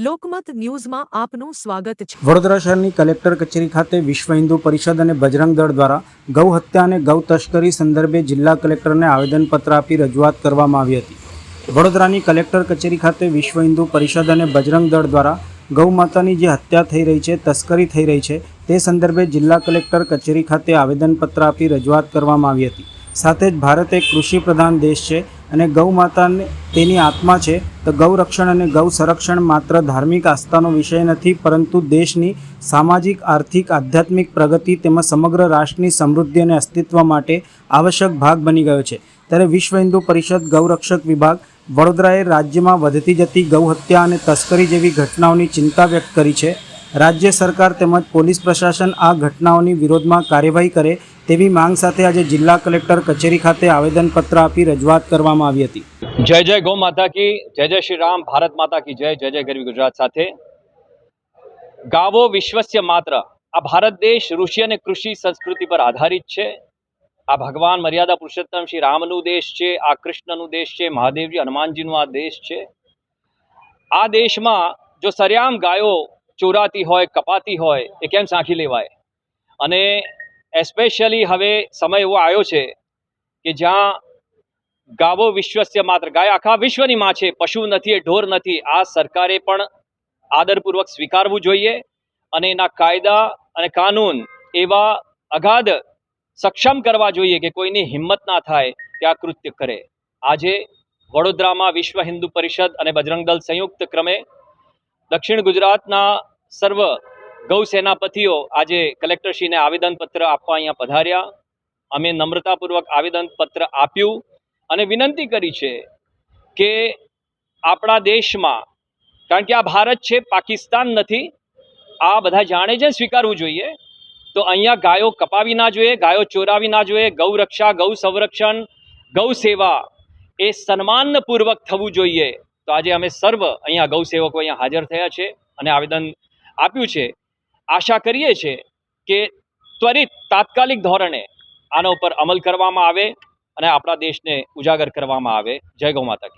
લોકમત ન્યૂઝમાં આપનું સ્વાગત છે। વડોદરા શહેરની કલેક્ટર કચેરી ખાતે વિશ્વ હિન્દુ પરિષદ અને બજરંગ દળ દ્વારા ગૌ હત્યા અને ગૌ તસ્કરી સંદર્ભે જિલ્લા કલેક્ટરને આવેદનપત્ર આપી રજૂઆત કરવામાં આવી હતી। વડોદરાની કલેક્ટર કચેરી ખાતે વિશ્વ હિન્દુ પરિષદ અને બજરંગ દળ દ્વારા ગૌ માતાની જે હત્યા થઈ રહી છે, તસ્કરી થઈ રહી છે, તે સંદર્ભે જિલ્લા કલેક્ટર કચેરી ખાતે આવેદનપત્ર આપી રજૂઆત કરવામાં આવી હતી। સાથે જ ભારત એક કૃષિ પ્રધાન દેશ છે અને ગૌ માતાને તેની આત્મા છે, તો ગૌ રક્ષણ અને ગૌ સંરક્ષણ માત્ર ધાર્મિક આસ્થાનો વિષય નથી, પરંતુ દેશની સામાજિક, આર્થિક, આધ્યાત્મિક પ્રગતિ તેમજ સમગ્ર રાષ્ટ્રની સમૃદ્ધિ અને અસ્તિત્વ માટે આવશ્યક ભાગ બની ગયો છે। ત્યારે વિશ્વ હિન્દુ પરિષદ ગૌરક્ષક વિભાગ વડોદરાએ રાજ્યમાં વધતી જતી ગૌ હત્યા અને તસ્કરી જેવી ઘટનાઓની ચિંતા વ્યક્ત કરી છે। રાજ્ય સરકાર તેમજ પોલીસ પ્રશાસન આ ઘટનાઓની વિરોધમાં કાર્યવાહી કરે તેવી માંગ સાથે આજે જિલ્લા કલેક્ટર કચેરી ખાતે આવેદનપત્ર આપી રજૂઆત કરવામાં આવી હતી। जय जय गौ माता की जय, जय श्री राम, भारत माता की जय, जय जय गरवी गुजरात। साथे गावो विश्वस्य मात्र आ भारत देश ऋषि અને કૃષિ સંસ્કૃતિ પર આધારિત છે। આ ભગવાન મર્યાદા પુરુષોત્તમ શ્રી રામનું દેશ છે, આ કૃષ્ણનું દેશ છે, મહાદેવજી હનુમાનજીનું આ દેશ છે। આ દેશમાં જો સરેઆમ ગાયો ચોરાતી હોય, કપાતી હોય, એ કેમ સાંખી લેવાય? અને એસ્પેશિયલી હવે સમય એવો આવ્યો છે કે જ્યાં ગાવો વિશ્વસ્ય માત્ર, ગાય આખા વિશ્વની માં છે, પશુ નથી, એ ઢોર નથી। આ સરકારે પણ આદરપૂર્વક સ્વીકારવું જોઈએ અને એના કાયદા અને કાનૂન એવા અગાધ સક્ષમ કરવા જોઈએ કે કોઈની હિંમત ના થાય કે આ કૃત્ય કરે। આજે વડોદરામાં વિશ્વ હિન્દુ પરિષદ અને બજરંગ દળ સંયુક્ત ક્રમે દક્ષિણ ગુજરાતના સર્વ ગૌ સેનાપતિઓ આજે કલેક્ટરશ્રીને આવેદનપત્ર આપવા અહીંયા પધાર્યા। અમે નમ્રતાપૂર્વક આવેદનપત્ર આપ્યું અને વિનંતી કરી છે કે આપણા દેશમાં, કારણ કે આ ભારત છે, પાકિસ્તાન નથી, આ બધા જાણે છે, સ્વીકારવું જોઈએ। તો અહીંયા ગાયો કપાવી ના જોઈએ, ગાયો ચોરાવી ના જોઈએ। ગૌ રક્ષા, ગૌ સંરક્ષણ, ગૌ સેવા એ સન્માનપૂર્વક થવું જોઈએ। તો આજે અમે સર્વ અહીંયા ગૌ સેવકો અહીંયા હાજર થયા છે અને આવેદન આપ્યું છે। આશા કરીએ છીએ કે ત્વરિત તાત્કાલિક ધોરણે આના ઉપર અમલ કરવામાં આવે અને આપણા દેશને ઉજાગર કરવામાં આવે। જય ગૌ માતા કી।